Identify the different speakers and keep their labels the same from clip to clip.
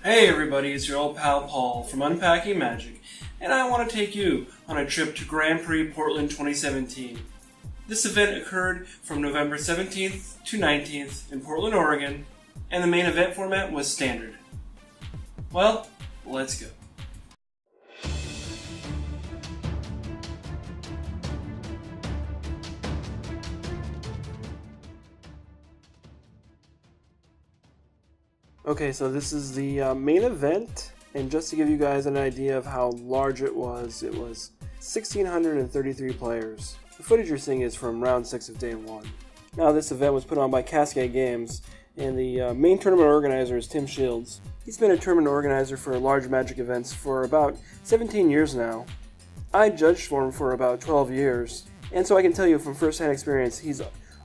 Speaker 1: Hey everybody, it's your old pal Paul from Unpacking Magic, and I want to take you on a trip to Grand Prix Portland 2017. This event occurred from November 17th to 19th in Portland, Oregon, and the main event format was standard. Well, let's go. Okay, so this is the main event, and just to give you guys an idea of how large it was 1,633 players. The footage you're seeing is from round 6 of day 1. Now this event was put on by Cascade Games, and the main tournament organizer is Tim Shields. He's been a tournament organizer for large Magic events for about 17 years now. I judged for him for about 12 years, and so I can tell you from first-hand experience, he's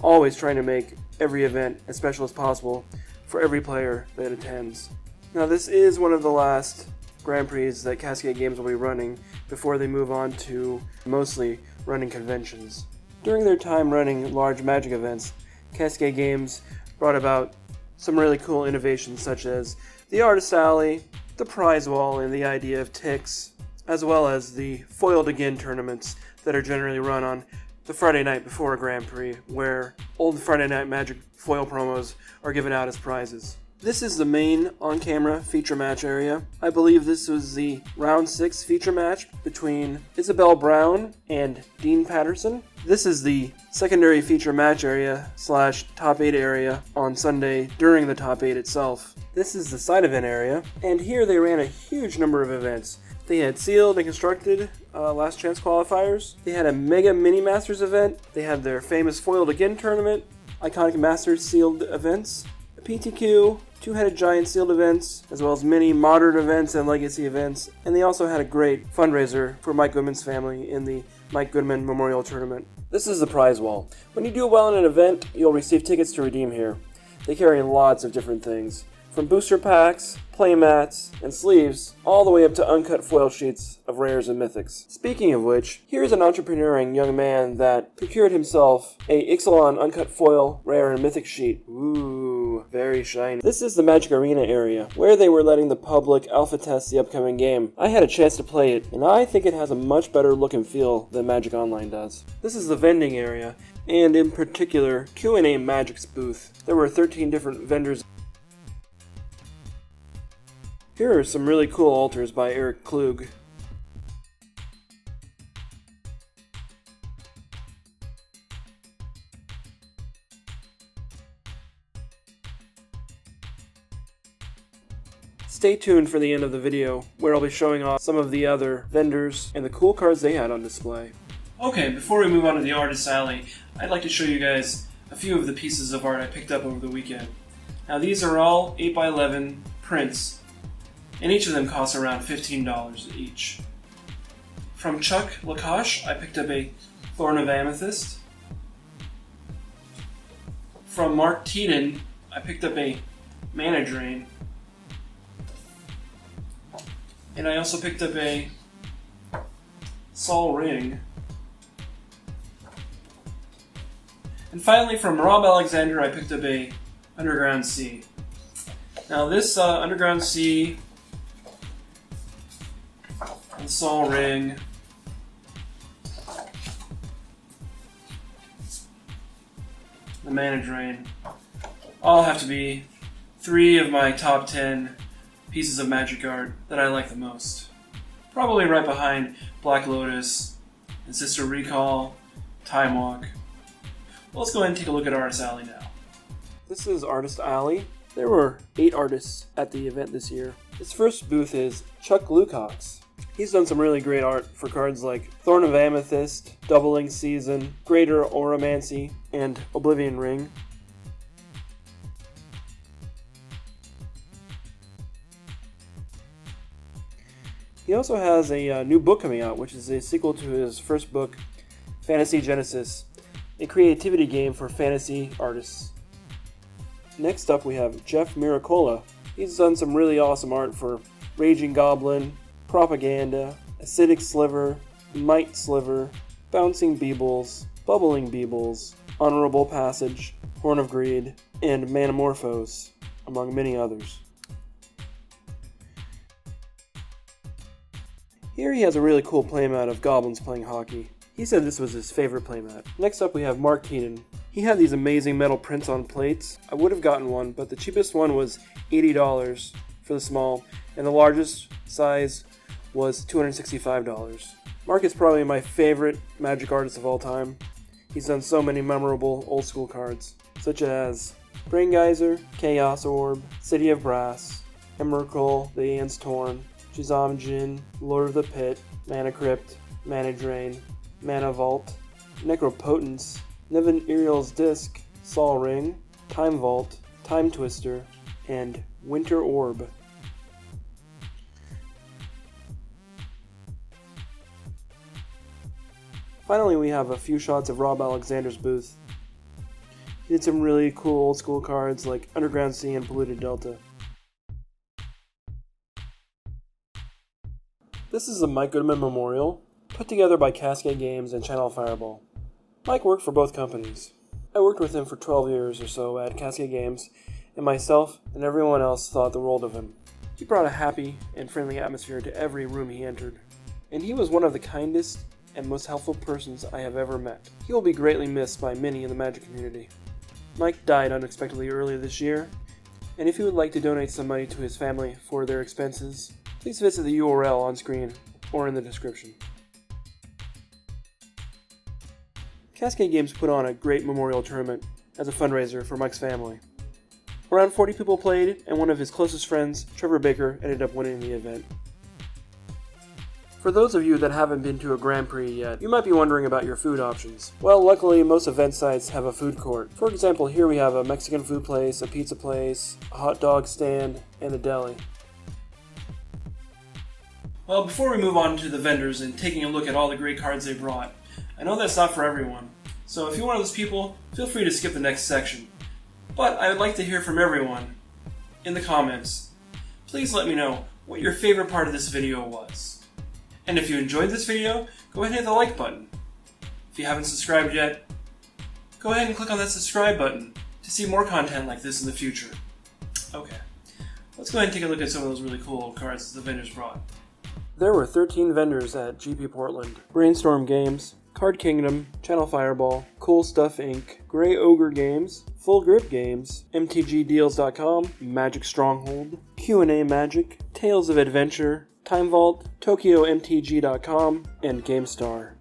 Speaker 1: always trying to make every event as special as possible for every player that attends. Now this is one of the last Grand Prix that Cascade Games will be running before they move on to mostly running conventions. During their time running large Magic events, Cascade Games brought about some really cool innovations such as the Artist Alley, the prize wall, and the idea of ticks, as well as the foiled again tournaments that are generally run on the Friday night before a Grand Prix, where old Friday Night Magic foil promos are given out as prizes. This is the main on-camera feature match area. I believe this was the round 6 feature match between Isabel Brown and Dean Patterson. This is the secondary feature match area / top 8 area on Sunday during the top 8 itself. This is the side event area, and here they ran a huge number of events. They had sealed and constructed last chance qualifiers. They had a mega mini masters event. They had their famous foiled again tournament, iconic masters sealed events, a PTQ, two-headed giant sealed events, as well as many modern events and legacy events. And they also had a great fundraiser for Mike Goodman's family in the Mike Goodman Memorial Tournament. This is the prize wall. When you do well in an event, you'll receive tickets to redeem here. They carry lots of different things, from booster packs, playmats, and sleeves, all the way up to uncut foil sheets of rares and mythics. Speaking of which, here's an entrepreneuring young man that procured himself a Ixalan uncut foil, rare, and mythic sheet. Ooh, very shiny. This is the Magic Arena area, where they were letting the public alpha test the upcoming game. I had a chance to play it, and I think it has a much better look and feel than Magic Online does. This is the vending area, and in particular, Q&A Magic's booth. There were 13 different vendors. Here are some really cool altars by Eric Klug. Stay tuned for the end of the video, where I'll be showing off some of the other vendors and the cool cards they had on display. Okay, before we move on to the Artist Alley, I'd like to show you guys a few of the pieces of art I picked up over the weekend. Now these are all 8x11 prints, and each of them costs around $15 each. From Chuck Lakosh, I picked up a Thorn of Amethyst. From Mark Teeden, I picked up a Mana Drain. And I also picked up a Sol Ring. And finally, from Rob Alexander, I picked up a Underground Sea. Now this Underground Sea, the Sol Ring, the Mana Drain, all have to be 3 of my top 10 pieces of Magic art that I like the most. Probably right behind Black Lotus and Sister Recall, Time Walk. Well, let's go ahead and take a look at Artist Alley now. This is Artist Alley. There were 8 artists at the event this year. This first booth is Chuck Lucox. He's done some really great art for cards like Thorn of Amethyst, Doubling Season, Greater Oromancy, and Oblivion Ring. He also has a new book coming out, which is a sequel to his first book, Fantasy Genesis, a creativity game for fantasy artists. Next up we have Jeff Miracola. He's done some really awesome art for Raging Goblin, Propaganda, Acidic Sliver, Might Sliver, Bouncing Beebles, Bubbling Beebles, Honorable Passage, Horn of Greed, and Manamorphose, among many others. Here he has a really cool playmat of goblins playing hockey. He said this was his favorite playmat. Next up we have Mark Keenan. He had these amazing metal prints on plates. I would have gotten one, but the cheapest one was $80 for the small, and the largest size was $265. Mark is probably my favorite Magic artist of all time. He's done so many memorable old school cards, such as Brain Geyser, Chaos Orb, City of Brass, Emrakul, the Aeon's Torn, Shazam Jin, Lord of the Pit, Mana Crypt, Mana Drain, Mana Vault, Necropotence, Nevin Uriel's Disc, Sol Ring, Time Vault, Time Twister, and Winter Orb. Finally, we have a few shots of Rob Alexander's booth. He did some really cool old school cards like Underground Sea and Polluted Delta. This is the Mike Goodman Memorial, put together by Cascade Games and Channel Fireball. Mike worked for both companies. I worked with him for 12 years or so at Cascade Games, and myself and everyone else thought the world of him. He brought a happy and friendly atmosphere to every room he entered, and he was one of the kindest and most helpful persons I have ever met. He will be greatly missed by many in the Magic community. Mike died unexpectedly earlier this year, and if you would like to donate some money to his family for their expenses, please visit the URL on screen or in the description. Cascade Games put on a great memorial tournament as a fundraiser for Mike's family. Around 40 people played, and one of his closest friends, Trevor Baker, ended up winning the event. For those of you that haven't been to a Grand Prix yet, you might be wondering about your food options. Well, luckily most event sites have a food court. For example, here we have a Mexican food place, a pizza place, a hot dog stand, and a deli. Well, before we move on to the vendors and taking a look at all the great cards they brought, I know that's not for everyone, so if you're one of those people, feel free to skip the next section. But I would like to hear from everyone in the comments. Please let me know what your favorite part of this video was. And if you enjoyed this video, go ahead and hit the like button. If you haven't subscribed yet, go ahead and click on that subscribe button to see more content like this in the future. Okay, let's go ahead and take a look at some of those really cool cards the vendors brought. There were 13 vendors at GP Portland. Brainstorm Games, Card Kingdom, Channel Fireball, Cool Stuff Inc., Grey Ogre Games, Full Grip Games, MtGDeals.com, Magic Stronghold, Q&A Magic, Tales of Adventure, Time Vault, TokyoMTG.com, and GameStar.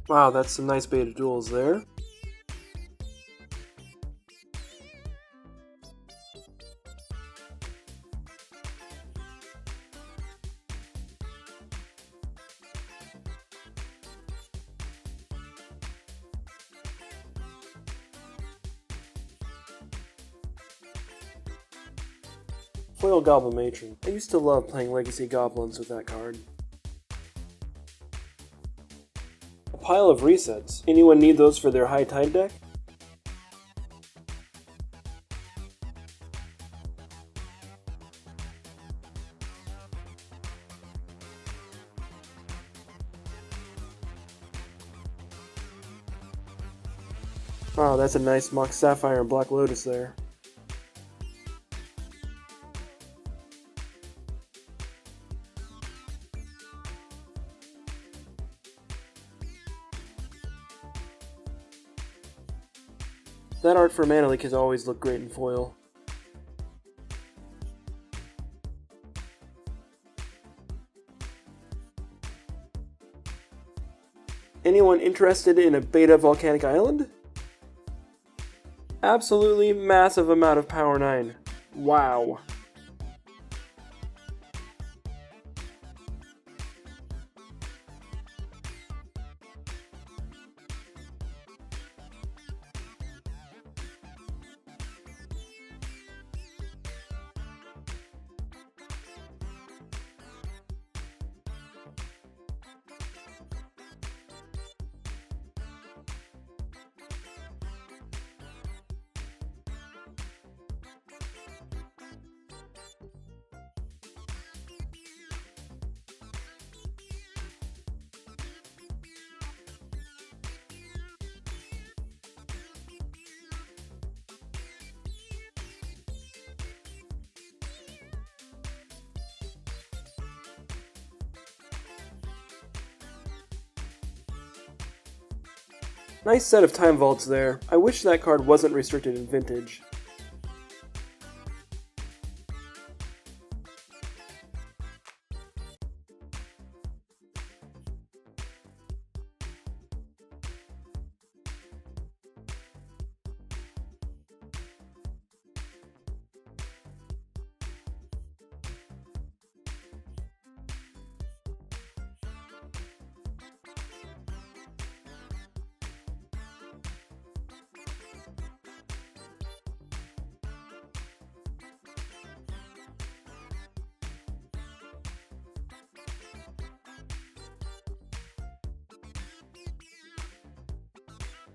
Speaker 1: Wow, that's some nice beta duels there. Foil Goblin Matron. I used to love playing Legacy Goblins with that card. A pile of resets. Anyone need those for their High Tide deck? Wow, that's a nice Mox Sapphire and Black Lotus there. That art for Mana Leak has always looked great in foil. Anyone interested in a beta Volcanic Island? Absolutely massive amount of Power 9. Wow. Nice set of time vaults there. I wish that card wasn't restricted in Vintage.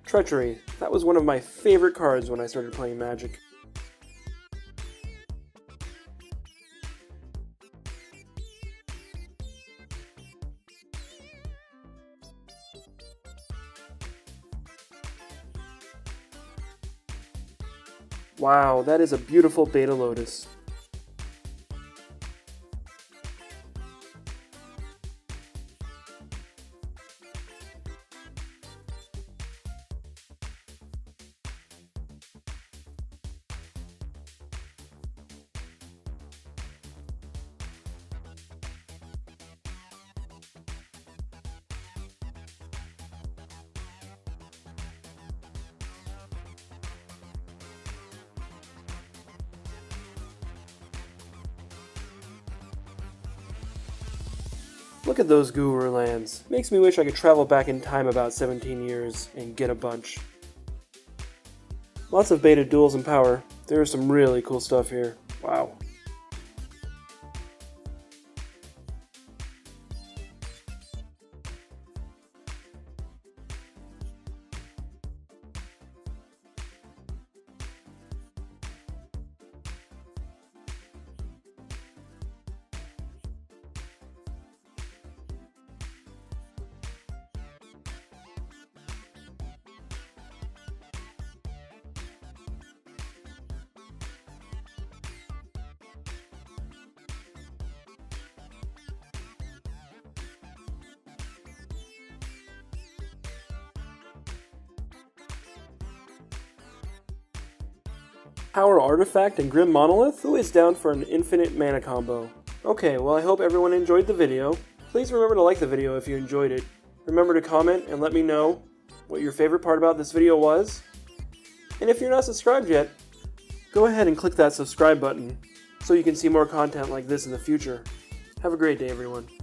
Speaker 1: Treachery. That was one of my favorite cards when I started playing Magic. Wow, that is a beautiful Beta Lotus. Look at those Guru lands. Makes me wish I could travel back in time about 17 years and get a bunch. Lots of beta duels and power. There's some really cool stuff here. Wow. Power Artifact and Grim Monolith? Who is down for an infinite mana combo? Okay, well I hope everyone enjoyed the video. Please remember to like the video if you enjoyed it. Remember to comment and let me know what your favorite part about this video was. And if you're not subscribed yet, go ahead and click that subscribe button so you can see more content like this in the future. Have a great day, everyone.